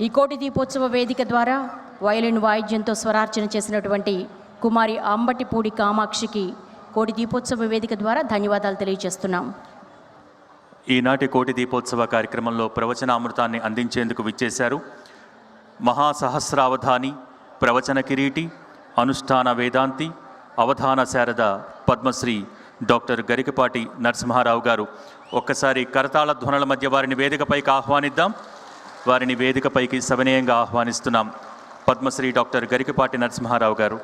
ఈ కోటి దీపోత్సవ వేదిక ద్వారా వయలిన్ వాయిద్యంతో స్వరార్చన చేసినటువంటి కుమారి అంబటిపూడి కామాక్షికి కోటి దీపోత్సవ వేదిక ద్వారా ధన్యవాదాలు తెలియజేస్తున్నాం. ఈనాటి కోటి దీపోత్సవ కార్యక్రమంలో ప్రవచనామృతాన్ని అందించేందుకు విచ్చేశారు మహాసహస్రావధాని, ప్రవచన కిరీటి, అనుష్ఠాన వేదాంతి, అవధాన శారద పద్మశ్రీ డాక్టర్ గరికపాటి నరసింహారావు గారు. ఒక్కసారి కరతాళ ధ్వనుల మధ్య వారిని వేదికపైకి ఆహ్వానిద్దాం. వారిని వేదికపైకి సవినయంగా ఆహ్వానిస్తున్నాం. పద్మశ్రీ డాక్టర్ గరికపాటి నరసింహారావు గారు.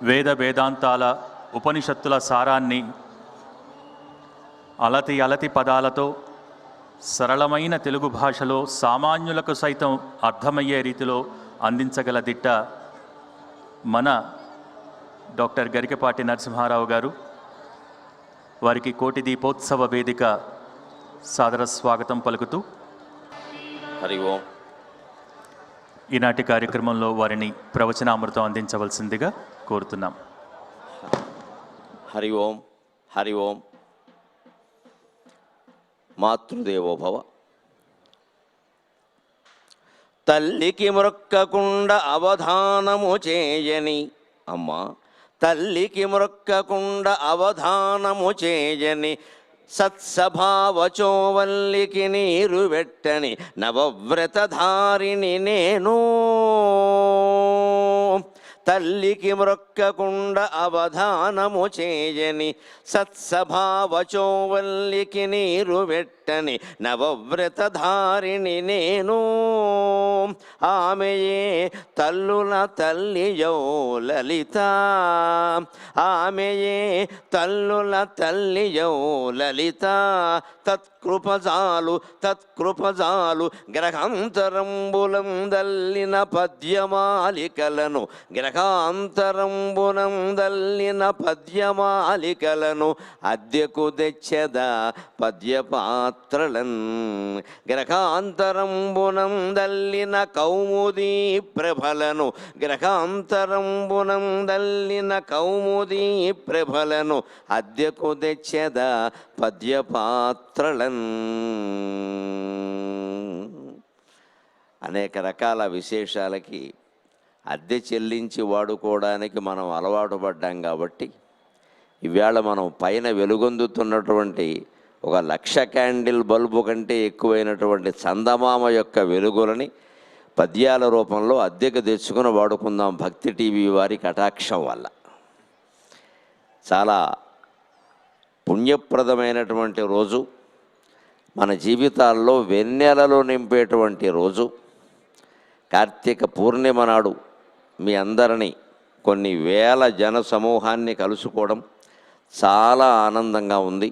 వేద వేదాంతాల ఉపనిషత్తుల సారాన్ని అలతి పదాలతో సరళమైన తెలుగు భాషలో సామాన్యులకు సైతం అర్థమయ్యే రీతిలో అందించగల దిట్ట మన డాక్టర్ గరికపాటి నరసింహారావు గారు. వారికి కోటి దీపోత్సవ వేదిక సాదర స్వాగతం పలుకుతూ హరి ఓం. ఈనాటి కార్యక్రమంలో వారిని ప్రవచనామృతం అందించవలసిందిగా కోరుతున్నాం. హరి ఓం, హరి ఓం. మాతృదేవోభవ. తల్లికి మొక్కకుండా అవధానము చేయని అమ్మ, తల్లికి మొక్కకుండా అవధానము చేయని సత్సభావచోవల్లికి నీరు వెట్టని నవవ్రతధారిని నేను. తల్లికి మొక్కకుండా అవధానము చేయని సత్సభావచోవల్లికి నీరు వెట్టని నవవ్రతధారిని నేను. ఆమెయే తల్లుల తల్లియో లలిత, ఆమెయే తల్లుల తల్లియో లలిత. తత్కృపజాలు గ్రహాంతరంబులం దల్లిన పద్యమాలికలను, గ్రహాంతరంబులం దల్లిన పద్యమాలికలను అద్దెకు తెచ్చద పద్యపాత్రలన్. గ్రహాంతరంబునం దల్లిన కౌముదీ ప్రభలను, గ్రహాంతరంబునం దల్లిన కౌముదీ ప్రభలను అద్దెకు తెచ్చద పద్యపాత్రలన్. అనేక రకాల విశేషాలకి అద్దె చెల్లించి వాడుకోవడానికి మనం అలవాటు పడ్డాం కాబట్టి ఈవేళ మనం పైన వెలుగొందుతున్నటువంటి 1,00,000 క్యాండిల్ బల్బు కంటే ఎక్కువైనటువంటి చందమామ యొక్క వెలుగులని పద్యాల రూపంలో అద్దెకు తెచ్చుకుని వాడుకుందాం భక్తి టీవీ వారి కటాక్షం వల్ల. చాలా పుణ్యప్రదమైనటువంటి రోజు, మన జీవితాల్లో వెన్నెలలో నింపేటువంటి రోజు. కార్తీక పూర్ణిమ నాడు మీ అందరినీ కొన్ని వేల జన సమూహాన్ని కలుసుకోవడం చాలా ఆనందంగా ఉంది.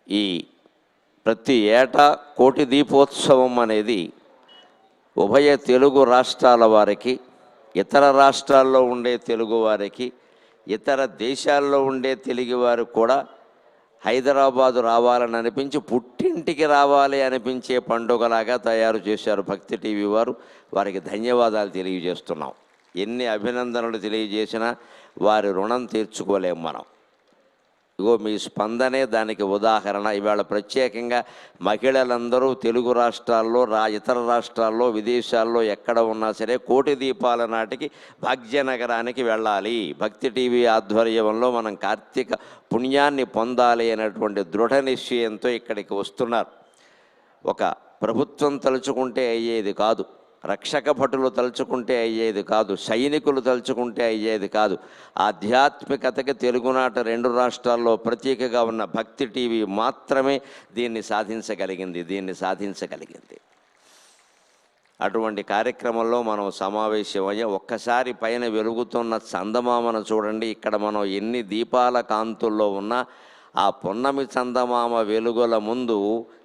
ఈ ప్రతి ఏటా కోటి దీపోత్సవం అనేది ఉభయ తెలుగు రాష్ట్రాల వారికి, ఇతర రాష్ట్రాల్లో ఉండే తెలుగు వారికి, ఇతర దేశాల్లో ఉండే తెలుగు వారికి కూడా హైదరాబాదు రావాలని అనిపించి పుట్టింటికి రావాలి అనిపించే పండుగలాగా తయారు చేశారు భక్తి టీవీ వారు. వారికి ధన్యవాదాలు తెలియజేస్తున్నాం. ఎన్ని అభినందనలు తెలియజేసినా వారి రుణం తీర్చుకోలేం మనం. ఇగో మీ స్పందనే దానికి ఉదాహరణ. ఇవాళ ప్రత్యేకంగా మహిళలందరూ తెలుగు రాష్ట్రాల్లో, ఇతర రాష్ట్రాల్లో, విదేశాల్లో ఎక్కడ ఉన్నా సరే కోటి దీపాల నాటికి భాగ్యనగరానికి వెళ్ళాలి. భక్తి టీవీ ఆధ్వర్యంలో మనం కార్తీక పుణ్యాన్ని పొందాలి అనేటువంటి దృఢ నిశ్చయంతో ఇక్కడికి వస్తున్నారు. ఒక ప్రభుత్వం తలుచుకుంటే అయ్యేది కాదు, రక్షక భటులు తలుచుకుంటే అయ్యేది కాదు, సైనికులు తలుచుకుంటే అయ్యేది కాదు. ఆధ్యాత్మికతకి తెలుగునాట 2 రాష్ట్రాల్లో ప్రతీకగా ఉన్న భక్తి టీవీ మాత్రమే దీన్ని సాధించగలిగింది. అటువంటి కార్యక్రమంలో మనం సమావేశమయ్యే ఒక్కసారి పైన వెలుగుతున్న చందమామను చూడండి. ఇక్కడ మనం ఎన్ని దీపాల కాంతుల్లో ఉన్నా ఆ పున్నమి చందమామ వెలుగుల ముందు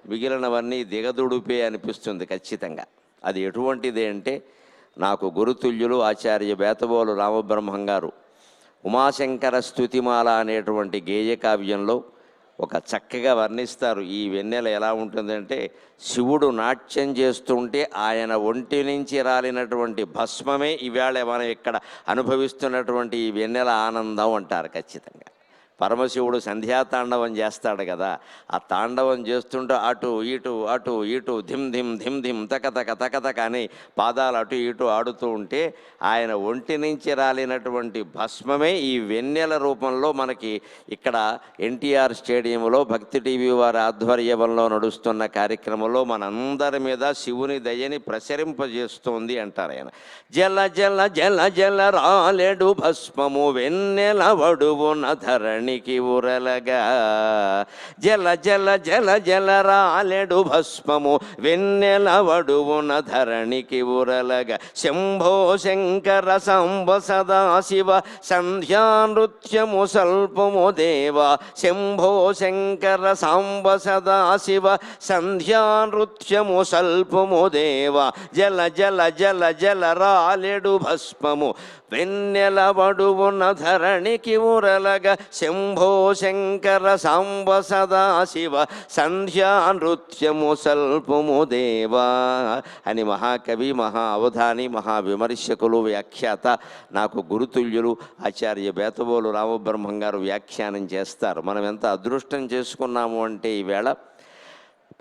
మిగిలినవన్నీ దిగదుడిపే అనిపిస్తుంది ఖచ్చితంగా. అది ఎటువంటిది అంటే, నాకు గురుతుల్యులు ఆచార్య బేతబోలు రామబ్రహ్మం గారు ఉమాశంకర స్తుతిమాల అనేటువంటి గేయ కావ్యంలో ఒక చక్కగా వర్ణిస్తారు. ఈ వెన్నెల ఎలా ఉంటుందంటే, శివుడు నాట్యం చేస్తుంటే ఆయన ఒంటి నుంచి రాలినటువంటి భస్మమే ఈవేళ మనం ఇక్కడ అనుభవిస్తున్నటువంటి ఈ వెన్నెల ఆనందం అంటారు ఖచ్చితంగా. పరమశివుడు సంధ్యాతాండవం చేస్తాడు కదా, ఆ తాండవం చేస్తుంటే అటు ఇటు ధిమ్ ధిమ్ ధిమ్ ధిమ్ తక అని పాదాలు అటు ఇటు ఆడుతూ ఉంటే ఆయన ఒంటి నుంచి రాలినటువంటి భస్మమే ఈ వెన్నెల రూపంలో మనకి ఇక్కడ ఎన్టీఆర్ స్టేడియంలో భక్తి టీవీ వారి ఆధ్వర్యంలో నడుస్తున్న కార్యక్రమంలో మనందరి మీద శివుని దయని ప్రసరింపజేస్తోంది అంటారు ఆయన. జల జల జల జల రాలేడు భస్మము వెన్నెల వడువున ధరణి ఉరలగా, జల జల జల జల రాలెడు భస్మము వెన్నెల వడువున ధరణికి ఉరలగా, శంభో శంకర సాంబ సదాశివ సంధ్యా నృత్యము సల్పము దేవా, శంభో శంకర సాంబ సదాశివ సంధ్యా నృత్యము సల్పము దేవా, జల జల జల జల రాలెడు భస్మము వెన్నెల వడువున ధరణికి ఉరలగా, శంభో శంకర సాంబ సదాశివ సంధ్యా నృత్యము సల్పము దేవా అని మహాకవి, మహా అవధాని, మహావిమర్శకులు, వ్యాఖ్యాత, నాకు గురుతుల్యులు ఆచార్య బేతబోలు రామబ్రహ్మం గారు వ్యాఖ్యానం చేస్తారు. మనం ఎంత అదృష్టం చేసుకున్నాము అంటే ఈవేళ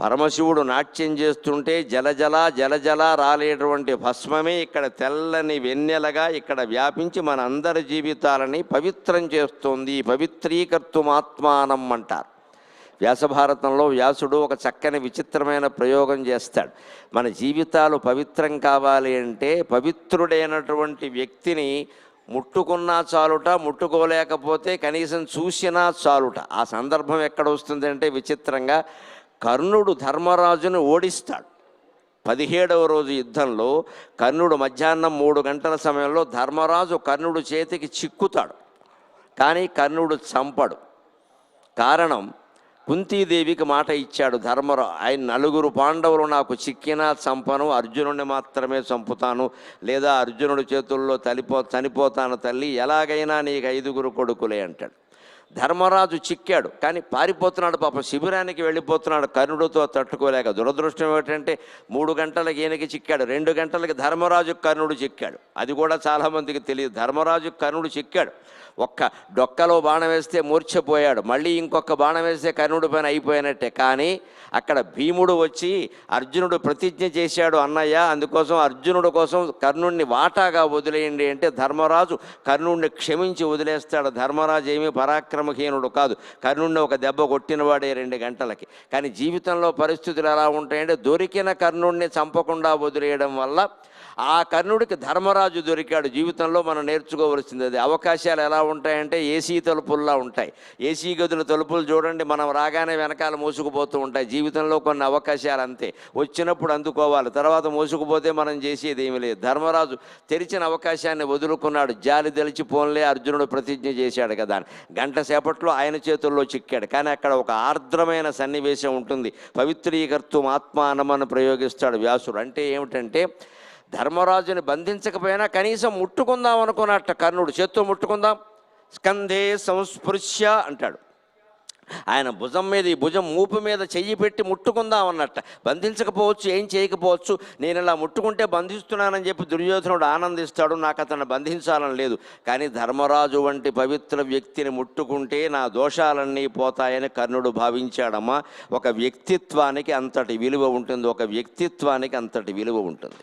పరమశివుడు నాట్యం చేస్తుంటే జలజల జలజల రాలేటువంటి భస్మమే ఇక్కడ తెల్లని వెన్నెలగా ఇక్కడ వ్యాపించి మన అందరి జీవితాలని పవిత్రం చేస్తుంది. పవిత్రీకర్తుమాత్మానం అంటారు. వ్యాసభారతంలో వ్యాసుడు ఒక చక్కని విచిత్రమైన ప్రయోగం చేస్తాడు. మన జీవితాలు పవిత్రం కావాలి అంటే పవిత్రుడైనటువంటి వ్యక్తిని ముట్టుకున్నా చాలుట, ముట్టుకోలేకపోతే కనీసం చూసినా చాలుట. ఆ సందర్భం ఎక్కడ వస్తుందంటే విచిత్రంగా కర్ణుడు ధర్మరాజును ఓడిస్తాడు. 17వ రోజు యుద్ధంలో కర్ణుడు మధ్యాహ్నం 3 గంటల సమయంలో ధర్మరాజు కర్ణుడు చేతికి చిక్కుతాడు, కానీ కర్ణుడు చంపడు. కారణం, కుంతీదేవికి మాట ఇచ్చాడు ఆయన 4 పాండవులు నాకు చిక్కినా చంపను, అర్జునుడిని మాత్రమే చంపుతాను, లేదా అర్జునుడి చేతుల్లో చనిపోతాను తల్లి, ఎలాగైనా నీకు 5 కొడుకులే అంటాడు. ధర్మరాజు చిక్కాడు, కానీ పారిపోతున్నాడు పాపం, శిబిరానికి వెళ్ళిపోతున్నాడు కర్ణుడితో తట్టుకోలేక. దురదృష్టం ఏమిటంటే 3 గంటలకు ఈయనకి చిక్కాడు, 2 గంటలకి ధర్మరాజు కర్ణుడు చిక్కాడు. అది కూడా చాలామందికి తెలియదు. ధర్మరాజు కర్ణుడు చిక్కాడు, ఒక్క డొక్కలో బాణం వేస్తే మూర్ఛపోయాడు, మళ్ళీ ఇంకొక బాణం వేస్తే కర్ణుడి పైన అయిపోయినట్టే. కానీ అక్కడ భీముడు వచ్చి అర్జునుడు ప్రతిజ్ఞ చేశాడు అన్నయ్య, అందుకోసం అర్జునుడు కోసం కర్ణుడిని వాటాగా వదిలేయండి అంటే ధర్మరాజు కర్ణుడిని క్షమించి వదిలేస్తాడు. ధర్మరాజు ఏమీ పరాక్రమహీనుడు కాదు, కర్ణుడిని ఒక దెబ్బ కొట్టినవాడే 2 గంటలకి. కానీ జీవితంలో పరిస్థితులు ఎలా ఉంటాయంటే దొరికిన కర్ణుడిని చంపకుండా వదిలేయడం వల్ల ఆ కర్ణుడికి ధర్మరాజు దొరికాడు. జీవితంలో మనం నేర్చుకోవలసింది అది. అవకాశాలు ఎలా ఉంటాయంటే ఏసీ తలుపుల్లా ఉంటాయి. ఏసీ గదుల తలుపులు చూడండి, మనం రాగానే వెనకాల మూసుకుపోతూ ఉంటాయి. జీవితంలో కొన్ని అవకాశాలు అంతే, వచ్చినప్పుడు అందుకోవాలి, తర్వాత మూసుకుపోతే మనం చేసేది ఏమీ లేదు. ధర్మరాజు తెరిచిన అవకాశాన్ని వదులుకున్నాడు, జాలి తెలిచి పోన్లే అర్జునుడు ప్రతిజ్ఞ చేశాడు కదా అని. గంట సేపట్లో ఆయన చేతుల్లో చిక్కాడు. కానీ అక్కడ ఒక ఆర్ద్రమైన సన్నివేశం ఉంటుంది. పవిత్రీకర్తం ఆత్మానమని ప్రయోగిస్తాడు వ్యాసుడు. అంటే ఏమిటంటే ధర్మరాజుని బంధించకపోయినా కనీసం ముట్టుకుందాం అనుకున్నట్ట కర్ణుడు, చేత్తో ముట్టుకుందాం, స్కంధే సంస్పృశ్య అంటాడు. ఆయన భుజం మీద, ఈ భుజం మూపు మీద చెయ్యి పెట్టి ముట్టుకుందాం అన్నట్ట. బంధించకపోవచ్చు, ఏం చేయకపోవచ్చు, నేను ఇలా ముట్టుకుంటే బంధిస్తున్నానని చెప్పి దుర్యోధనుడు ఆనందిస్తాడు, నాకు అతను బంధించాలని లేదు. కానీ ధర్మరాజు వంటి పవిత్ర వ్యక్తిని ముట్టుకుంటే నా దోషాలన్నీ పోతాయని కర్ణుడు భావించాడమ్మా. ఒక వ్యక్తిత్వానికి అంతటి విలువ ఉంటుంది, ఒక వ్యక్తిత్వానికి అంతటి విలువ ఉంటుంది.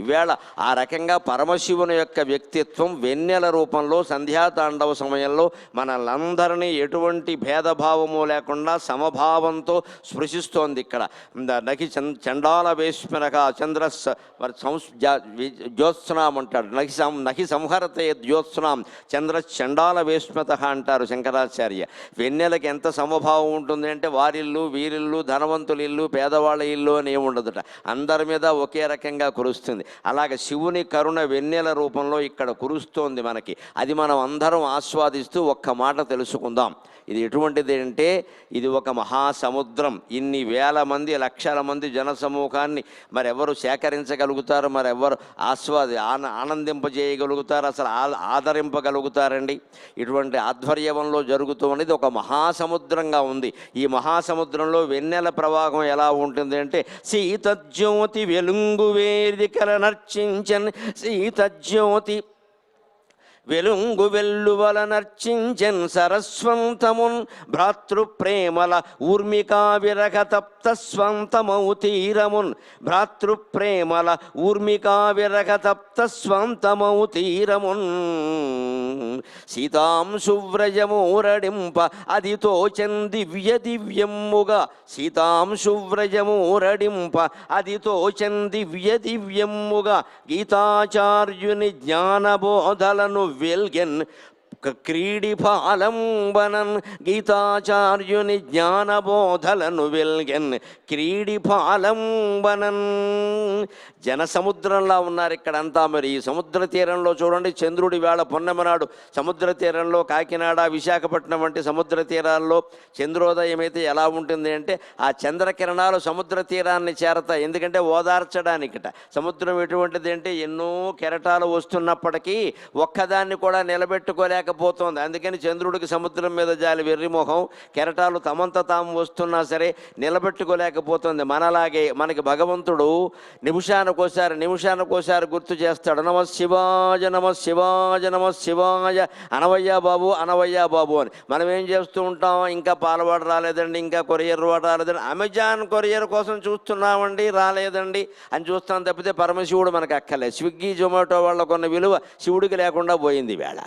ఈవేళ ఆ రకంగా పరమశివుని యొక్క వ్యక్తిత్వం వెన్నెల రూపంలో సంధ్యాతాండవ సమయంలో మనలందరినీ ఎటువంటి భేదభావము లేకుండా సమభావంతో స్పృశిస్తోంది. ఇక్కడ నకి చండాల వేష్మనక చంద్ర జ్యోత్స్నాం అంటాడు, నకి సంహరతే జ్యోత్స్నాం చంద్ర చండాల వేష్మత అంటారు శంకరాచార్య. వెన్నెలకి ఎంత సమభావం ఉంటుంది అంటే వారిల్లు వీరిల్లు, ధనవంతుల ఇల్లు, పేదవాళ్ళ ఇల్లు అని ఏముండదుట, అందరి మీద ఒకే రకంగా కురుస్తుంది. అలాగే శివుని కరుణ వెన్నెల రూపంలో ఇక్కడ కురుస్తోంది మనకి. అది మనం అందరం ఆస్వాదిస్తూ ఒక్క మాట తెలుసుకుందాం. ఇది ఎటువంటిది అంటే ఇది ఒక మహాసముద్రం. ఇన్ని వేల మంది లక్షల మంది జనసమూహాన్ని మరెవరు సేకరించగలుగుతారు, మరెవరు ఆనందింపజేయగలుగుతారు, అసలు ఆదరింపగలుగుతారండి? ఇటువంటి ఆధ్వర్యంలో జరుగుతూ ఉన్నది ఒక మహాసముద్రంగా ఉంది. ఈ మహాసముద్రంలో వెన్నెల ప్రవాహం ఎలా ఉంటుంది అంటే సీతజ్యోతి వెలుంగు వేదికల నర్చించన్ సీతజ్యోతి వెలుంగు వెల్లువల నర్చించన్ సరస్వంతమున్ భ్రాతృప్రేమల ఊర్మికా విరగ తప్త స్వంతమౌ తీరమున్ భ్రాతృప్రేమల ఊర్మికా విరగ తప్త స్వంతమౌ తీరమున్ సీతాంశువ్రజమూరడింప అది తోచన్ దివ్య దివ్యమ్ముగా సీతాంశువ్రజమూరడింప అది తోచన్ దివ్య దివ్యమ్ముగా గీతాచార్యుని జ్ఞానబోధలను వెల్గెన్ క్రీడిఫాలంబనన్ గీతాచార్యుని జ్ఞానబోధలను వెల్గెన్ క్రీడిఫాలంబనన్. జనసముద్రంలా ఉన్నారు ఇక్కడంతా. మరి ఈ సముద్ర తీరంలో చూడండి, చంద్రుడి వేళ పొన్నమనాడు సముద్ర తీరంలో కాకినాడ విశాఖపట్నం వంటి సముద్ర తీరాల్లో చంద్రోదయం అయితే ఎలా ఉంటుంది అంటే ఆ చంద్రకిరణాలు సముద్ర తీరాన్ని చేరతాయి. ఎందుకంటే ఓదార్చడానికిట. సముద్రం ఎటువంటిది అంటే ఎన్నో కెరటాలు వస్తున్నప్పటికీ ఒక్కదాన్ని కూడా నిలబెట్టుకోలేకపోతుంది. అందుకని చంద్రుడికి సముద్రం మీద జాలి వెర్రిమోహం. కెరటాలు తమంత తాము వస్తున్నా సరే నిలబెట్టుకోలేకపోతుంది. మనలాగే మనకి భగవంతుడు నిమిషానికోసారి గుర్తు చేస్తాడు. నమ శివాయ నమ శివాయ నమ శివాయ అనవయ్యా బాబు అనవయ్యా బాబు అని. మనం ఏం చేస్తూ ఉంటాం, ఇంకా పాలవాడు రాలేదండి, ఇంకా కొరియర్ వాడు రాలేదండి, అమెజాన్ కొరియర్ కోసం చూస్తున్నామండి రాలేదండి అని చూస్తాం తప్పితే పరమశివుడు మనకు అక్కర్లేదు. స్విగ్గీ జొమాటో వాళ్ళ కొన్న విలువ శివుడికి లేకుండా పోయింది వేళ.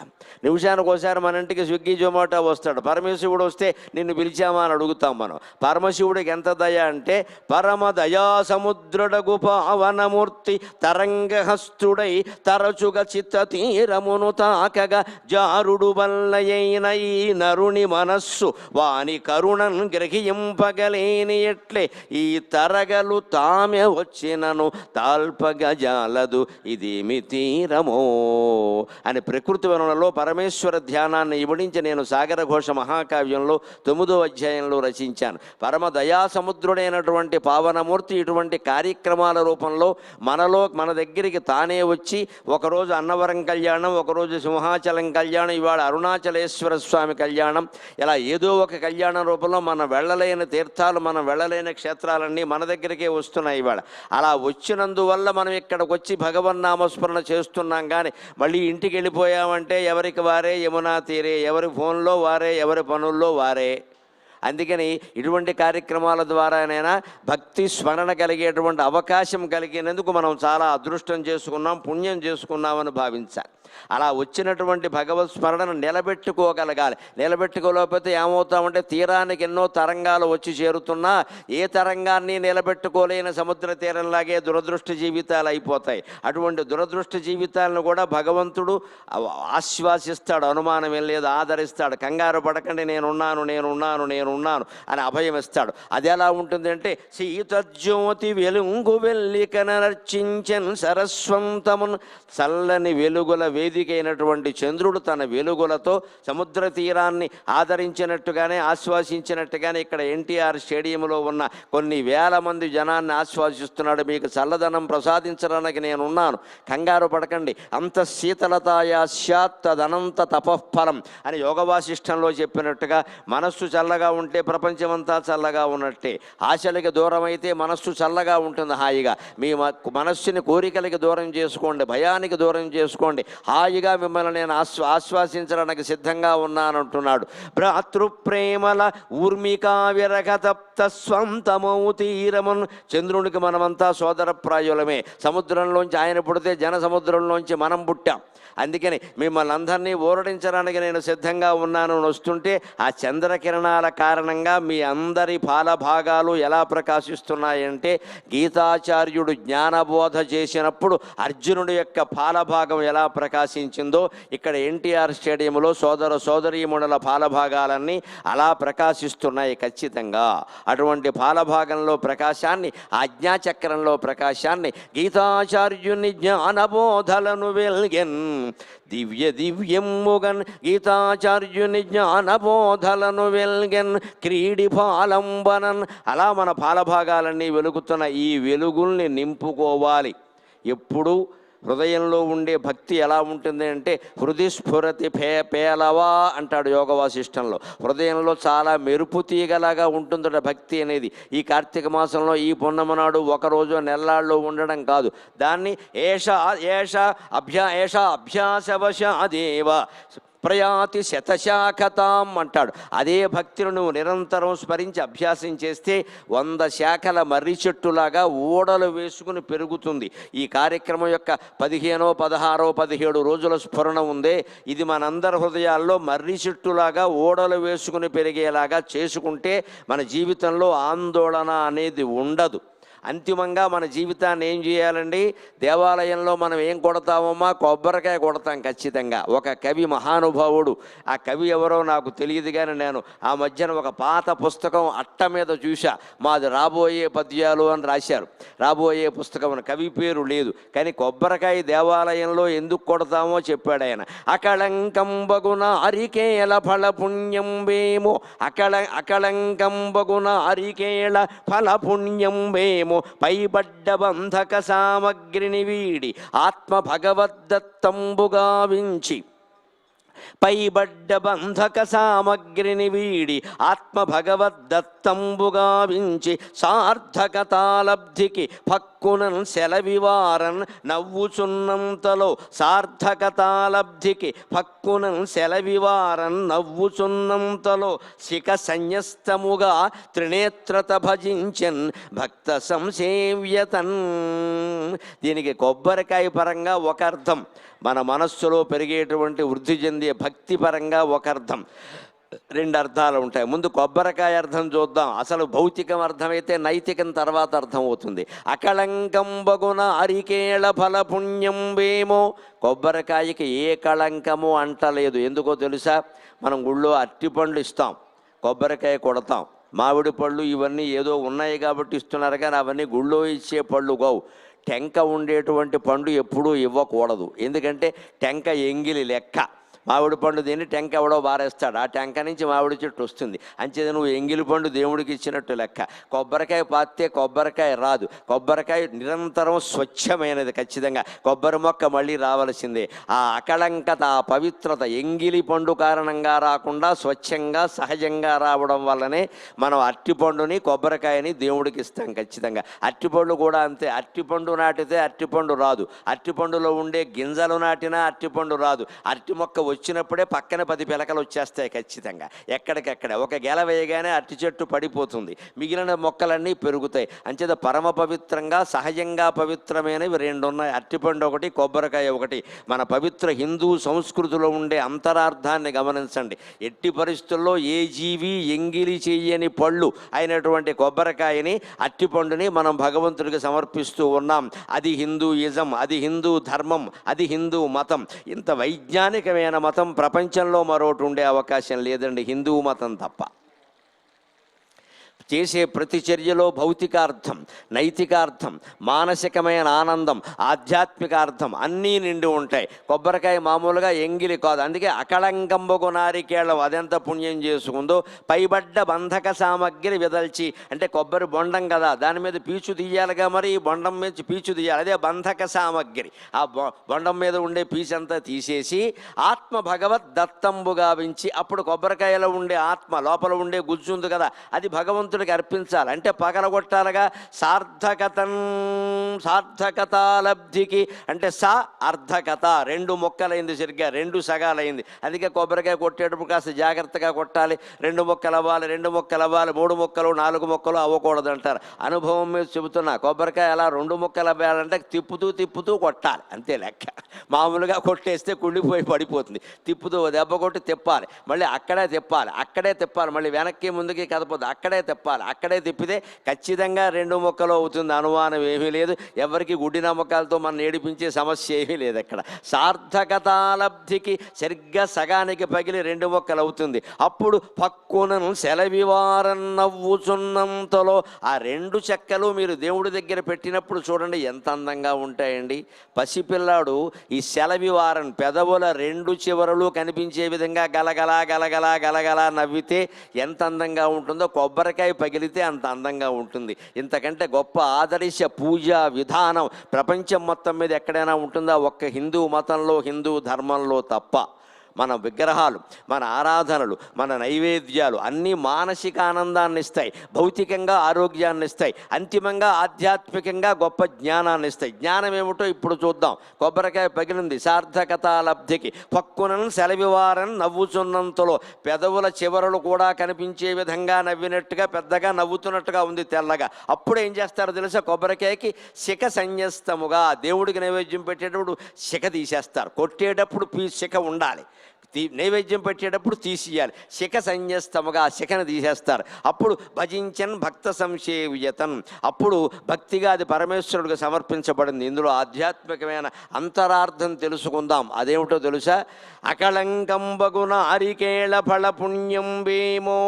నిమిషానికోసారి మన ఇంటికి స్విగ్గీ జొమాటో వస్తాడు. పరమశివుడు వస్తే నిన్ను పిలిచామా అని అడుగుతాం మనం. పరమశివుడికి ఎంత దయ అంటే పరమ దయా సముద్రుడగు పావనమూర్తి తరంగహస్తుడై తరచుగా చిత్త తీరమును తాకగా జారుడు వల్లయైన ఈ నరుని మనస్సు వాని కరుణను గ్రహింపగలేని ఎట్లే ఈ తరగలు తామె వచ్చినను తాల్పగా జాలదు ఇదేమి తీరమో అని ప్రకృతి వనరులలో పరమేశ్వర ధ్యానాన్ని ఇవడించి నేను సాగరఘోష మహాకావ్యంలో 9వ అధ్యాయంలో రచించాను. పరమ దయా సముద్రుడైనటువంటి పావనమూర్తి ఇటువంటి కార్యక్రమాల రూపంలో మన దగ్గరికి తానే వచ్చి ఒకరోజు అన్నవరం కళ్యాణం, ఒకరోజు సింహాచలం కళ్యాణం, ఇవాళ అరుణాచలేశ్వర స్వామి కళ్యాణం, ఇలా ఏదో ఒక కళ్యాణం రూపంలో మనం వెళ్ళలేని తీర్థాలు, మనం వెళ్ళలేని క్షేత్రాలన్నీ మన దగ్గరికే వస్తున్నాయి ఇవాళ. అలా వచ్చినందువల్ల మనం ఇక్కడికి వచ్చి భగవన్నామస్మరణ చేస్తున్నాం. కానీ మళ్ళీ ఇంటికి వెళ్ళిపోయామంటే ఎవరికి వారే యమునా తీరే, ఎవరి ఫోన్లో వారే, ఎవరి పనుల్లో వారే. అందుకని ఇటువంటి కార్యక్రమాల ద్వారానైనా భక్తి స్మరణ కలిగేటువంటి అవకాశం కలిగినందుకు మనం చాలా అదృష్టం చేసుకున్నాం, పుణ్యం చేసుకున్నామని భావించాలి. అలా వచ్చినటువంటి భగవత్ స్మరణను నిలబెట్టుకోగలగాలి. నిలబెట్టుకోలేకపోతే ఏమవుతామంటే తీరానికి ఎన్నో తరంగాలు వచ్చి చేరుతున్నా ఏ తరంగాన్ని నిలబెట్టుకోలేని సముద్ర తీరంలాగే దురదృష్ట జీవితాలు అయిపోతాయి. అటువంటి దురదృష్ట జీవితాలను కూడా భగవంతుడు ఆశ్వాసిస్తాడు, అనుమానం ఏం లేదు, ఆదరిస్తాడు. కంగారు పడకండి, నేనున్నాను అని అభయం ఇస్తాడు. అది ఎలా ఉంటుంది అంటే సీతజ్యోతి వెలుంగు వెల్లికన నర్చించన్ సరస్వంతమున్ చల్లని వెలుగుల వేదిక అయినటువంటి చంద్రుడు తన వెలుగులతో సముద్ర తీరాన్ని ఆదరించినట్టుగానే ఆశ్వాసించినట్టుగానే ఇక్కడ ఎన్టీఆర్ స్టేడియంలో ఉన్న కొన్ని వేల మంది జనాన్ని ఆశ్వాసిస్తున్నాడు. మీకు చల్లదనం ప్రసాదించడానికి నేనున్నాను, కంగారు పడకండి. అంత శీతలతాయా స్యాత్ తదనంత తపఃఫలం అని యోగవాసిష్టంలో చెప్పినట్టుగా మనస్సు చల్లగా ఉంటే ప్రపంచమంతా చల్లగా ఉన్నట్టే. ఆశలకి దూరం అయితే మనస్సు చల్లగా ఉంటుంది హాయిగా. మీ మనస్సుని కోరికలకి దూరం చేసుకోండి, భయానికి దూరం చేసుకోండి. హాయిగా మిమ్మల్ని నేను ఆశ్వాసించడానికి సిద్ధంగా ఉన్నానంటున్నాడు. భ్రాతృప్రేమల ఊర్మికా విరగ తప్త స్వంతమౌ తీరమున్. చంద్రునికి మనమంతా సోదరప్రాయులమే. సముద్రంలోంచి ఆయన పుడితే జన సముద్రంలోంచి మనం పుట్టాం. అందుకని మిమ్మల్ని అందరినీ ఊరడించడానికి నేను సిద్ధంగా ఉన్నాను. వస్తుంటే ఆ చంద్రకిరణాల కారణంగా మీ అందరి ఫాలభాగాలు ఎలా ప్రకాశిస్తున్నాయంటే, గీతాచార్యుడు జ్ఞానబోధ చేసినప్పుడు అర్జునుడి యొక్క ఫాలభాగం ఎలా ప్రకాశించిందో ఇక్కడ ఎన్టీఆర్ స్టేడియంలో సోదరీమణుల ఫాలభాగాలన్నీ అలా ప్రకాశిస్తున్నాయి ఖచ్చితంగా. అటువంటి ఫాలభాగంలో ప్రకాశాన్ని, ఆజ్ఞాచక్రంలో ప్రకాశాన్ని గీతాచార్యుని జ్ఞానబోధలను వెల్గెన్ దివ్యముగన్ గీతాచార్యుని జ్ఞానబోధలను వెల్గెన్ క్రీడి ఫాలంబనన్. అలా మన ఫాలభాగాలన్నీ వెలుగుతున్న ఈ వెలుగుల్ని నింపుకోవాలి. ఎప్పుడు హృదయంలో ఉండే భక్తి ఎలా ఉంటుంది అంటే, హృది స్ఫురతి పేలవా అంటాడు యోగ వాసిష్టంలో. హృదయంలో చాలా మెరుపు తీగలాగా ఉంటుందట భక్తి అనేది. ఈ కార్తీక మాసంలో ఈ పున్నమనాడు ఒకరోజు నెల్లాళ్ళు ఉండడం కాదు, దాన్ని అభ్యాసవశాదేవ ప్రయాతి శతశాఖతాం అంటాడు. అదే భక్తిని నువ్వు నిరంతరం స్మరించి అభ్యాసం చేస్తే 100 శాఖల మర్రి చెట్టులాగా ఓడలు వేసుకుని పెరుగుతుంది. ఈ కార్యక్రమం యొక్క 15, 16, 17 రోజుల స్ఫురణ ఉందే, ఇది మనందరి హృదయాల్లో మర్రి చెట్టులాగా ఓడలు వేసుకుని పెరిగేలాగా చేసుకుంటే మన జీవితంలో ఆందోళన అనేది ఉండదు. అంతిమంగా మన జీవితాన్ని ఏం చేయాలండి? దేవాలయంలో మనం ఏం కొడతామమ్మా? కొబ్బరికాయ కొడతాం ఖచ్చితంగా. ఒక కవి మహానుభావుడు, ఆ కవి ఎవరో నాకు తెలియదు కానీ నేను ఆ మధ్యన ఒక పాత పుస్తకం అట్ట మీద చూసా, మాది రాబోయే పద్యాలు అని రాశారు. రాబోయే పుస్తకం అని కవి పేరు లేదు, కానీ కొబ్బరికాయ దేవాలయంలో ఎందుకు కొడతామో చెప్పాడు ఆయన. అకళంకంబగున అరికేల ఫల పుణ్యం వేమో, అకళంకంబగున అరికేళ ఫల పుణ్యం వేమో, పైబడ్డ బంధక సామగ్రిని వీడి ఆత్మ భగవద్దత్తంబుగా వించి, పైబడ్డ బంధక సామగ్రిని వీడి ఆత్మ భగవద్దత్తంబుగా వించి, సార్థకతాలబ్ధికి పక్కునన్ సెలవివారన్ నవ్వుచున్నంతలో, సార్థకతాలబ్ధికి పక్కునన్ సెలవివారన్ నవ్వుచున్నంతలో, శిఖ సన్యస్తముగా త్రినేత్రత భజించన్ భక్త సంసేవ్యతన్. దీనికి కొబ్బరికాయ పరంగా ఒక అర్థం, మన మనస్సులో పెరిగేటువంటి వృద్ధి చెందే భక్తి పరంగా ఒక అర్థం. 2 అర్థాలు ఉంటాయి. ముందు కొబ్బరికాయ అర్థం చూద్దాం. అసలు భౌతికం అర్థమైతే నైతికం తర్వాత అర్థం అవుతుంది. అకళంకంబగున అరికేళ ఫల పుణ్యం వేమో. కొబ్బరికాయకి ఏ కళంకము అంటలేదు. ఎందుకో తెలుసా? మనం గుళ్ళో అరటిపండ్లు ఇస్తాం, కొబ్బరికాయ కొడతాం, మామిడి పళ్ళు ఇవన్నీ ఏదో ఉన్నాయి కాబట్టి ఇస్తున్నారు, కానీ అవన్నీ గుళ్ళో ఇచ్చే పళ్ళు కావు. టెంక ఉండేటువంటి పండు ఎప్పుడూ ఇవ్వకూడదు. ఎందుకంటే టెంక ఎంగిలి లెక్క. మామిడి పండు తిని టెంక ఎవడో బారేస్తాడు, ఆ టెంక నుంచి మామిడి చెట్టు వస్తుంది. అంచేది నువ్వు ఎంగిలి పండు దేవుడికి ఇచ్చినట్టు లెక్క. కొబ్బరికాయ పాతే కొబ్బరికాయ రాదు. కొబ్బరికాయ నిరంతరం స్వచ్ఛమైనది. ఖచ్చితంగా కొబ్బరి మొక్క మళ్ళీ రావలసిందే. ఆ అకళంకత, ఆ పవిత్రత ఎంగిలి పండు కారణంగా రాకుండా స్వచ్ఛంగా సహజంగా రావడం వల్లనే మనం అరటిపండుని కొబ్బరికాయని దేవుడికి ఇస్తాం ఖచ్చితంగా. అరటిపండు కూడా అంతే. అరటిపండు నాటితే అరటిపండు రాదు, అరటిపండులో ఉండే గింజలు నాటినా అరటిపండు రాదు. అరటి మొక్క వచ్చినప్పుడే పక్కన 10 పిలకలు వచ్చేస్తాయి ఖచ్చితంగా. ఎక్కడికెక్కడ ఒక గెల వేయగానే అరటి చెట్టు పడిపోతుంది, మిగిలిన మొక్కలన్నీ పెరుగుతాయి. అంచేత పరమ పవిత్రంగా సహజంగా పవిత్రమైనవి 2 ఉన్నాయి, అరటిపండు ఒకటి, కొబ్బరికాయ ఒకటి. మన పవిత్ర హిందూ సంస్కృతిలో ఉండే అంతరార్థాన్ని గమనించండి. ఎట్టి పరిస్థితుల్లో ఏ జీవి ఎంగిలి చెయ్యని పళ్ళు అయినటువంటి కొబ్బరికాయని, అరటిపండుని మనం భగవంతుడికి సమర్పిస్తూ ఉన్నాం. అది హిందూయిజం, అది హిందూ ధర్మం, అది హిందూ మతం. ఇంత వైజ్ఞానికమైన మతం ప్రపంచంలో మరొకటి ఉండే అవకాశం లేదండి, హిందూ మతం తప్ప. చేసే ప్రతి చర్యలో భౌతికార్థం, నైతికార్థం, మానసికమైన ఆనందం, ఆధ్యాత్మికార్థం అన్నీ నిండి ఉంటాయి. కొబ్బరికాయ మామూలుగా ఎంగిలి కాదు. అందుకే అకళంకంబగు నారికేళం అదెంత పుణ్యం చేసుకుందో. పైబడ్డ బంధక సామగ్రి విదల్చి, అంటే కొబ్బరి బొండం కదా, దాని మీద పీచు తీయాలిగా, మరి ఈ బొండం మీద పీచు తీయాలి, అదే బంధక సామగ్రి. ఆ బొండం మీద ఉండే పీచంతా తీసేసి ఆత్మ భగవద్ దత్తంబుగా వించి, అప్పుడు కొబ్బరికాయలో ఉండే ఆత్మ, లోపల ఉండే గుజ్జు ఉంది కదా, అది భగవంతుడు భగవంతుడికి అర్పించాలి. అంటే పగలగొట్టాలిగా. సార్థకతాలబ్ధికి అంటే అర్ధకథ 2 ముక్కలైంది, సరిగ్గా 2 సగాలైంది. అందుకే కొబ్బరికాయ కొట్టేటప్పుడు కాస్త జాగ్రత్తగా కొట్టాలి. 2 ముక్కలు అవ్వాలి, 2 ముక్కలు అవ్వాలి, 3 ముక్కలు 4 ముక్కలు అవ్వకూడదు అంటారు. అనుభవం మీద చెబుతున్నా. కొబ్బరికాయ అలా 2 ముక్కలు అవ్వాలంటే తిప్పుతూ కొట్టాలి, అంతే లెక్క. మామూలుగా కొట్టేస్తే కుళ్ళిపోయి పడిపోతుంది. తిప్పుతూ దెబ్బ కొట్టి తిప్పాలి, మళ్ళీ అక్కడే తిప్పాలి, మళ్ళీ వెనక్కి ముందుకి కదపొద్దు, అక్కడే తిప్పితే ఖచ్చితంగా 2 ముక్కలు అవుతుంది. అనుమానం ఏమీ లేదు. ఎవరికి గుడ్డి నమ్మకాలతో మనం ఏడిపించే సమస్య ఏమీ లేదు అక్కడ. సార్థకతాలబ్ధికి సరిగ్గా సగానికి పగిలి 2 ముక్కలు అవుతుంది. అప్పుడు పక్కునను సెలవివారం నవ్వుచున్నంతలో ఆ 2 చెక్కలు మీరు దేవుడి దగ్గర పెట్టినప్పుడు చూడండి ఎంత అందంగా ఉంటాయండి. పసిపిల్లాడు ఈ సెలవివారం పెదవుల 2 చివరలు కనిపించే విధంగా గలగలా నవ్వితే ఎంత అందంగా ఉంటుందో, కొబ్బరికాయ పగిలితే అంత అందంగా ఉంటుంది. ఇంతకంటే గొప్ప ఆదర్శ పూజా విధానం ప్రపంచం మొత్తం మీద ఎక్కడైనా ఉంటుందా? ఒక్క హిందూ మతంలో, హిందూ ధర్మంలో తప్ప. మన విగ్రహాలు, మన ఆరాధనలు, మన నైవేద్యాలు అన్నీ మానసిక ఆనందాన్ని ఇస్తాయి, భౌతికంగా ఆరోగ్యాన్ని ఇస్తాయి, అంతిమంగా ఆధ్యాత్మికంగా గొప్ప జ్ఞానాన్ని ఇస్తాయి. జ్ఞానం ఏమిటో ఇప్పుడు చూద్దాం. కొబ్బరికాయ పగిలింది సార్థకతాలబ్ధికి. పక్కునను సెలవివారని నవ్వుచున్నంతలో పెదవుల చివరలు కూడా కనిపించే విధంగా నవ్వినట్టుగా, పెద్దగా నవ్వుతున్నట్టుగా ఉంది తెల్లగా. అప్పుడు ఏం చేస్తారో తెలుసా? కొబ్బరికాయకి శిఖ సంయస్తముగా దేవుడికి నైవేద్యం పెట్టేటప్పుడు శిఖ తీసేస్తారు. కొట్టేటప్పుడు శిఖ ఉండాలి, నైవేద్యం పెట్టేటప్పుడు తీసియాలి. శిఖ సంయస్తముగా శిఖను తీసేస్తారు. అప్పుడు భజించన్ భక్త సంసేవ్యతన్, అప్పుడు భక్తిగా అది పరమేశ్వరుడికి సమర్పించబడింది. ఇందులో ఆధ్యాత్మికమైన అంతరార్థం తెలుసుకుందాం. అదేమిటో తెలుసా? అకళంకంబగు నారికేళ ఫల పుణ్యం వేమో.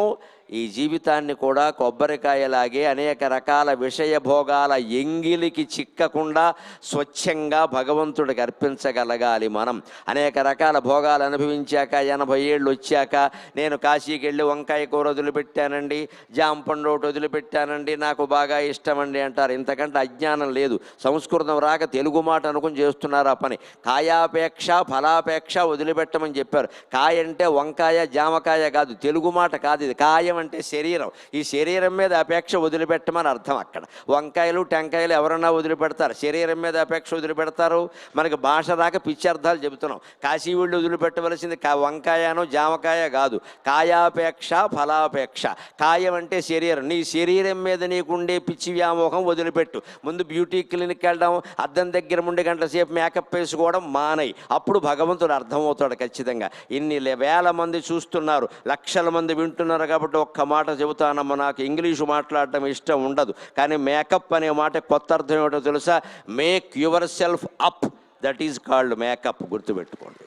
ఈ జీవితాన్ని కూడా కొబ్బరికాయలాగే అనేక రకాల విషయ భోగాల ఎంగిలికి చిక్కకుండా స్వచ్ఛంగా భగవంతుడికి అర్పించగలగాలి. మనం అనేక రకాల భోగాలు అనుభవించాక 80 ఏళ్ళు వచ్చాక నేను కాశీకి వెళ్ళి వంకాయ కూర వదిలిపెట్టానండి, జాంపండు ఒకటి వదిలిపెట్టానండి, నాకు బాగా ఇష్టమండి అంటారు. ఇంతకంటే అజ్ఞానం లేదు. సంస్కృతం రాక తెలుగు మాట అనుకుని చేస్తున్నారు ఆ పని. కాయాపేక్ష ఫలాపేక్ష వదిలిపెట్టమని చెప్పారు. కాయ అంటే వంకాయ జామకాయ కాదు, తెలుగు మాట కాదు ఇది. కాయం అంటే శరీరం. ఈ శరీరం మీద అపేక్ష వదిలిపెట్టమని అర్థం. అక్కడ వంకాయలు టెంకాయలు ఎవరన్నా వదిలిపెడతారు, శరీరం మీద అపేక్ష వదిలిపెడతారు. మనకి భాష రాక పిచ్చి అర్థాలు చెబుతున్నాం. కాశీ వీళ్ళు వదిలిపెట్టవలసింది వంకాయనో జామకాయ కాదు, కాయాపేక్ష ఫలాపేక్ష. కాయం అంటే శరీరం. నీ శరీరం మీద నీకుండే పిచ్చి వ్యామోహం వదిలిపెట్టు. ముందు బ్యూటీ క్లినిక్ వెళ్ళడం, అద్దం దగ్గర 3 గంటల సేపు మేకప్ వేసుకోవడం మానై. అప్పుడు భగవంతుడు అర్థమవుతాడు ఖచ్చితంగా. ఇన్ని వేల మంది చూస్తున్నారు, లక్షల మంది వింటున్నారు కాబట్టి ఒక్క మాట చెబుతానమ్మా. నాకు ఇంగ్లీషు మాట్లాడటం ఇష్టం ఉండదు, కానీ మేకప్ అనే మాట కొత్త అర్థం ఏమిటో తెలుసా? Make your self up, that is called makeup. గుర్తుపెట్టుకోండి.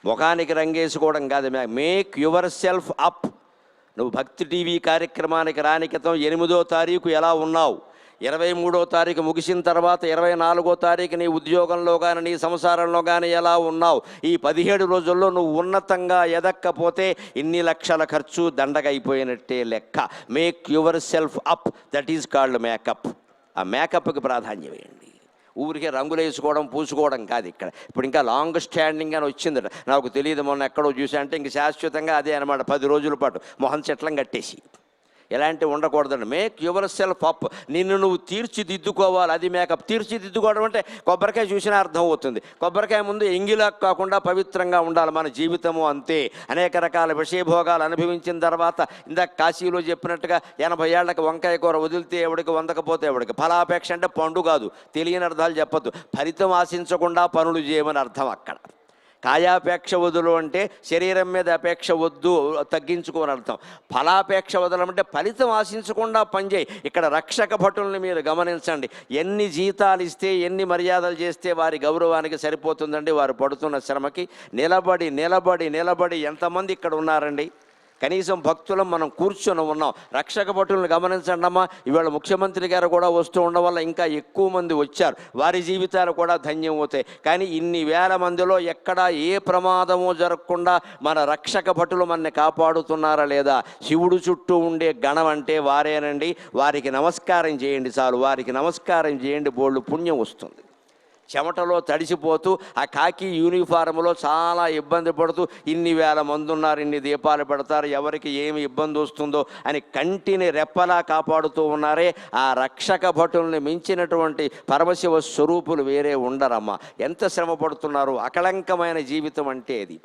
ముఖానికి రంగేసుకోవడం కాదు. Make your self up. నువ్వు భక్తి టీవీ కార్యక్రమానికి రాని క్రితం 8వ తారీఖు ఎలా ఉన్నావు, 23వ తారీఖు ముగిసిన తర్వాత 24వ తారీఖు నీ ఉద్యోగంలో కానీ నీ సంసారంలో కానీ ఎలా ఉన్నావు? ఈ 17 రోజుల్లో నువ్వు ఉన్నతంగా ఎదక్కపోతే ఇన్ని లక్షల ఖర్చు దండగా అయిపోయినట్టే లెక్క. Make your self up, that is called makeup. ఆ మేకప్కి ప్రాధాన్యం వేయండి. ఊరికే రంగులు వేసుకోవడం పూసుకోవడం కాదు ఇక్కడ. ఇప్పుడు ఇంకా లాంగ్ స్టాండింగ్ అని వచ్చిందట, నాకు తెలియదు, మొన్న ఎక్కడో చూసా. అంటే ఇంక శాశ్వతంగా అదే అనమాట, 10 రోజుల పాటు మొహం చెట్లం కట్టేసి. ఎలాంటివి ఉండకూడదండి. Make your self up. నిన్ను నువ్వు తీర్చిదిద్దుకోవాలి, అది మేకప్. తీర్చిదిద్దుకోవడం అంటే కొబ్బరికాయ చూసినా అర్థం అవుతుంది. కొబ్బరికాయ ముందు ఎంగిలా కాకుండా పవిత్రంగా ఉండాలి. మన జీవితము అంతే. అనేక రకాల విషయభోగాలు అనుభవించిన తర్వాత ఇందాక కాశీలో చెప్పినట్టుగా 80 ఏళ్లకు వంకాయ కూర వదిలితే ఎవడికి, వందకపోతే ఎవడికి. ఫలాపేక్ష అంటే పండు కాదు, తెలియని అర్థాలు చెప్పద్దు. ఫలితం ఆశించకుండా పనులు చేయమని అర్థం అక్కడ. కాయాపేక్ష వదులు అంటే శరీరం మీద అపేక్ష వద్దు, తగ్గించుకోని అర్థం. ఫలాపేక్ష వదలమంటే ఫలితం ఆశించకుండా పనిచేయి. ఇక్కడ రక్షక భటుల్ని మీరు గమనించండి. ఎన్ని జీతాలు ఇస్తే, ఎన్ని మర్యాదలు చేస్తే వారి గౌరవానికి సరిపోతుందండి వారు పడుతున్న శ్రమకి? నిలబడి నిలబడి నిలబడి ఎంతమంది ఇక్కడ ఉన్నారండి? కనీసం భక్తులం మనం కూర్చొని ఉన్నాం. రక్షక భటులను గమనించండి అమ్మా. ఇవాళ ముఖ్యమంత్రి గారు కూడా వస్తూ ఉండడం వల్ల ఇంకా ఎక్కువ మంది వచ్చారు. వారి జీవితాలు కూడా ధన్యం అవుతాయి. కానీ ఇన్ని వేల మందిలో ఎక్కడా ఏ ప్రమాదము జరగకుండా మన రక్షక భటులు మనని కాపాడుతున్నారా లేదా? శివుడు చుట్టూ ఉండే గణం అంటే వారేనండి. వారికి నమస్కారం చేయండి చాలు. వారికి నమస్కారం చేయండి, బోళ్ళు పుణ్యం వస్తుంది. చెమటలో తడిసిపోతూ ఆ కాకి యూనిఫారంలో చాలా ఇబ్బంది పడుతూ ఇన్ని వేల మంది ఉన్నారు, ఇన్ని దీపాలు పెడతారు, ఎవరికి ఏమి ఇబ్బంది వస్తుందో అని కంటిని రెప్పలా కాపాడుతూ ఉన్నారే, ఆ రక్షక భటుల్ని మించినటువంటి పరమశివ స్వరూపులు వేరే ఉండరమ్మా. ఎంత శ్రమ పడుతున్నారు. అకళంకమైన జీవితం అంటే అది.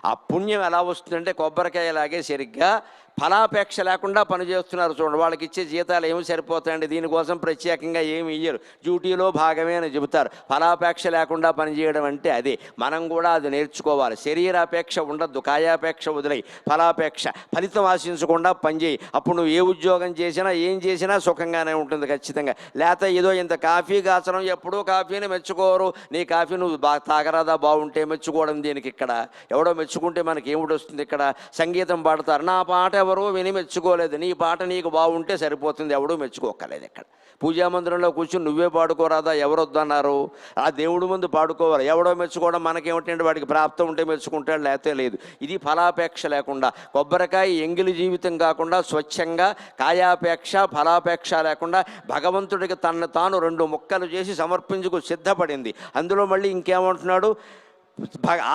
ఆ పుణ్యం ఎలా వస్తుందంటే కొబ్బరికాయలాగే సరిగ్గా ఫలాపేక్ష లేకుండా పనిచేస్తున్నారు చూడండి. వాళ్ళకి ఇచ్చే జీతాలు ఏమి సరిపోతాయండి, దీనికోసం ప్రత్యేకంగా ఏమి ఇయ్యరు, డ్యూటీలో భాగమే అని చెబుతారు. ఫలాపేక్ష లేకుండా పనిచేయడం అంటే అదే. మనం కూడా అది నేర్చుకోవాలి. శరీరాపేక్ష ఉండద్దు, కాయాపేక్ష వదిలేయి, ఫలాపేక్ష, ఫలితం ఆశించకుండా పనిచేయి. అప్పుడు నువ్వు ఏ ఉద్యోగం చేసినా ఏం చేసినా సుఖంగానే ఉంటుంది ఖచ్చితంగా. లేకపోతే ఏదో ఇంత కాఫీ కాచడం, ఎప్పుడూ కాఫీని మెచ్చుకోరు. నీ కాఫీ నువ్వు తాగరాదా, బాగుంటే మెచ్చుకోవడం దేనికి? ఇక్కడ ఎవడో మెచ్చుకుంటే మనకి ఏమిటి వస్తుంది? ఇక్కడ సంగీతం పాడతారు, నా పాట ఎవరు విని మెచ్చుకోలేదు, నీ పాట నీకు బాగుంటే సరిపోతుంది, ఎవడూ మెచ్చుకోక్కర్లేదు. ఇక్కడ పూజా మందిరంలో కూర్చుని నువ్వే పాడుకోరాదా, ఎవరొద్దన్నారు? ఆ దేవుడి ముందు పాడుకోవాలి. ఎవడో మెచ్చుకోవడం మనకేమిటంటే వాడికి ప్రాప్తం ఉంటే మెచ్చుకుంటాడు, లేకపోతే లేదు. ఇది ఫలాపేక్ష లేకుండా కొబ్బరికాయ ఎంగిలి జీవితం కాకుండా స్వచ్ఛంగా కాయాపేక్ష ఫలాపేక్ష లేకుండా భగవంతుడికి తనను తాను 2 ముక్కలు చేసి సమర్పించుకు సిద్ధపడింది. అందులో మళ్ళీ ఇంకేమంటున్నాడు?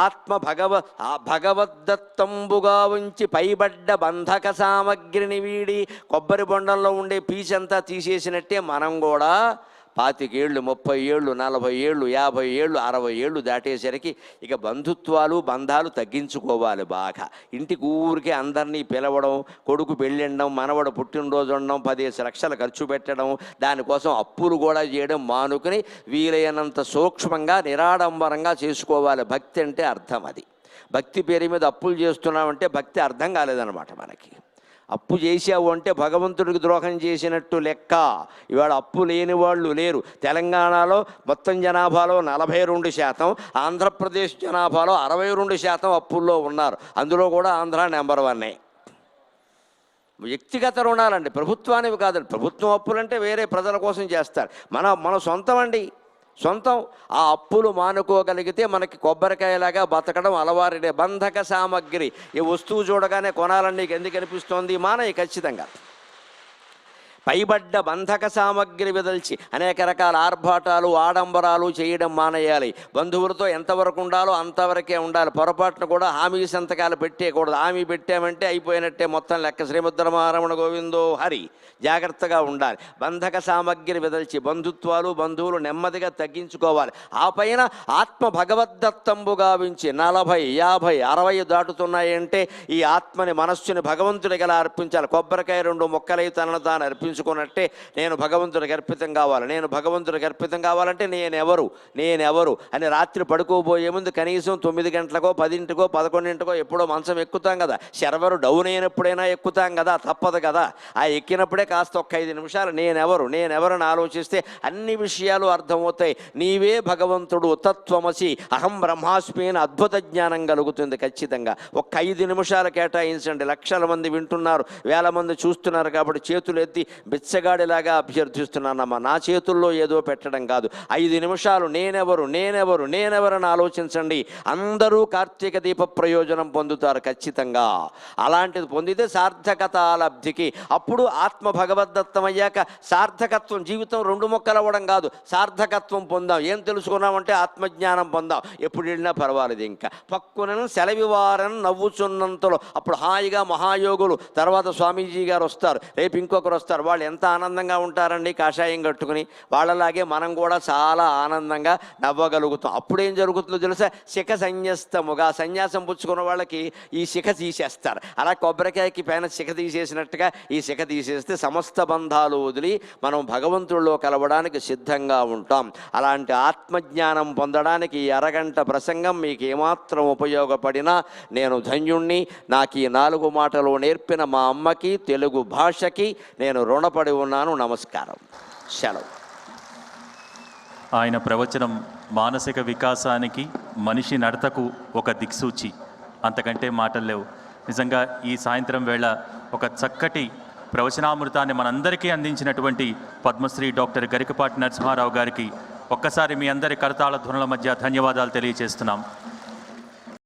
ఆత్మ భగవద్దత్తంబుగా ఉంచి పైబడ్డ బంధక సామగ్రిని వీడి, కొబ్బరి బొండంలో ఉండే పీచంతా తీసేసినట్టే మనం కూడా 25 ఏళ్ళు 30 ఏళ్ళు 40 ఏళ్ళు 50 ఏళ్ళు 60 ఏళ్ళు దాటేసరికి ఇక బంధుత్వాలు బంధాలు తగ్గించుకోవాలి బాగా. ఇంటికి ఊరికే అందరినీ పిలవడం, కొడుకు పెళ్ళిండడం, మనవడు పుట్టినరోజు ఉండడం, 10 లక్షలు ఖర్చు పెట్టడం, దానికోసం అప్పులు కూడా చేయడం మానుకుని వీలైనంత సూక్ష్మంగా నిరాడంబరంగా చేసుకోవాలి. భక్తి అంటే అర్థం అది. భక్తి పేరు మీద అప్పులు చేస్తున్నామంటే భక్తి అర్థం కాలేదన్నమాట మనకి. అప్పు చేసావు అంటే భగవంతుడికి ద్రోహం చేసినట్టు లెక్క. ఇవాళ అప్పు లేని వాళ్ళు లేరు. తెలంగాణలో మొత్తం జనాభాలో 42%, ఆంధ్రప్రదేశ్ జనాభాలో 62% అప్పుల్లో ఉన్నారు. అందులో కూడా ఆంధ్ర నెంబర్ 1. వ్యక్తిగత రుణాలండి, ప్రభుత్వానివి కాదండి. ప్రభుత్వం అప్పులంటే వేరే ప్రజల కోసం చేస్తారు. మన సొంతం అండి, సొంతం. ఆ అప్పులు మానుకోగలిగితే మనకి కొబ్బరికాయలాగా బతకడం అలవారిడే. బంధక సామగ్రి, ఈ వస్తువు చూడగానే కొనాలని నీకు ఎందుకు అనిపిస్తోంది? మానయ్య ఖచ్చితంగా. పైబడ్డ బంధక సామగ్రి విదల్చి అనేక రకాల ఆర్భాటాలు ఆడంబరాలు చేయడం మానేయాలి. బంధువులతో ఎంతవరకు ఉండాలో అంతవరకే ఉండాలి. పొరపాటును కూడా హామీ సంతకాలు పెట్టేయకూడదు. హామీ పెట్టామంటే అయిపోయినట్టే మొత్తం లెక్క. శ్రీమద్రమారమణ గోవిందో హరి. జాగ్రత్తగా ఉండాలి. బంధక సామగ్రి విదల్చి బంధువులు నెమ్మదిగా తగ్గించుకోవాలి. ఆ పైన ఆత్మ భగవద్దత్తంబుగా వించి 40, 50, 60 దాటుతున్నాయంటే ఈ ఆత్మని మనస్సుని భగవంతుడికి ఎలా అర్పించాలి? కొబ్బరికాయ 2 ముక్కలై తనను తాను అర్పించుకున్నట్టే నేను భగవంతుడికి అర్పితం కావాలి. నేను భగవంతుడికి అర్పితం కావాలంటే నేనెవరు అని రాత్రి పడుకోబోయే ముందు కనీసం 9 గంటలకో 10కో 11కో ఎప్పుడో మంచం ఎక్కుతాం కదా. సర్వరు డౌన్ అయినప్పుడైనా ఎక్కుతాం కదా, తప్పదు కదా. ఆ ఎక్కినప్పుడే కాస్త ఒక్క 5 నిమిషాలు నేనెవరని ఆలోచిస్తే అన్ని విషయాలు అర్థమవుతాయి. నీవే భగవంతుడు, తత్వమసి, అహం బ్రహ్మాస్మి అని అద్భుత జ్ఞానం కలుగుతుంది ఖచ్చితంగా. ఒక్క 5 నిమిషాలు కేటాయించండి. లక్షల మంది వింటున్నారు, వేల మంది చూస్తున్నారు కాబట్టి చేతులు ఎత్తి బిచ్చగాడిలాగా అభ్యర్థిస్తున్నానమ్మా. నా చేతుల్లో ఏదో పెట్టడం కాదు. 5 నిమిషాలు నేనెవరని ఆలోచించండి. అందరూ కార్తీక దీప ప్రయోజనం పొందుతారు ఖచ్చితంగా. అలాంటిది పొందితే సార్థకత లబ్ధికి. అప్పుడు ఆత్మ భగవద్దత్తం అయ్యాక సార్థకత్వం, జీవితం 2 ముక్కలు అవ్వడం కాదు, సార్థకత్వం పొందాం. ఏం తెలుసుకున్నామంటే ఆత్మజ్ఞానం పొందాం. ఎప్పుడు వెళ్ళినా పర్వాలేదు. ఇంకా పక్కునను సెలవివారని నవ్వుచున్నంతలో అప్పుడు హాయిగా మహాయోగులు తర్వాత స్వామీజీ గారు వస్తారు, రేపు ఇంకొకరు వస్తారు. వాళ్ళు ఎంత ఆనందంగా ఉంటారండి కాషాయం కట్టుకుని. వాళ్ళలాగే మనం కూడా చాలా ఆనందంగా నవ్వగలుగుతాం. అప్పుడేం జరుగుతుందో తెలుసా? శిఖ సన్యస్తముగా, సన్యాసం పుచ్చుకున్న వాళ్ళకి ఈ శిఖ తీసేస్తారు. అలా కొబ్బరికాయకి పైన శిఖ తీసేసినట్టుగా ఈ శిఖ తీసేస్తే సమస్త బంధాలు వదిలి మనం భగవంతుడిలో కలవడానికి సిద్ధంగా ఉంటాం. అలాంటి ఆత్మజ్ఞానం పొందడానికి ఈ అరగంట ప్రసంగం మీకు ఏమాత్రం ఉపయోగపడినా నేను ధన్యుణ్ణి. నాకు ఈ 4 మాటలు నేర్పిన మా అమ్మకి, తెలుగు భాషకి నేను రుణపడి ఉన్నాను. నమస్కారం. సెలవు. ఆయన ప్రవచనం మానసిక వికాసానికి, మనిషి నడతకు ఒక దిక్సూచి. అంతకంటే మాటలు లేవు. నిజంగా ఈ సాయంత్రం వేళ ఒక చక్కటి ప్రవచనామృతాన్ని మనందరికీ అందించినటువంటి పద్మశ్రీ డాక్టర్ గరికపాటి నరసింహారావు గారికి ఒక్కసారి మీ అందరి కరతాళ ధ్వనుల మధ్య ధన్యవాదాలు తెలియజేస్తున్నాం.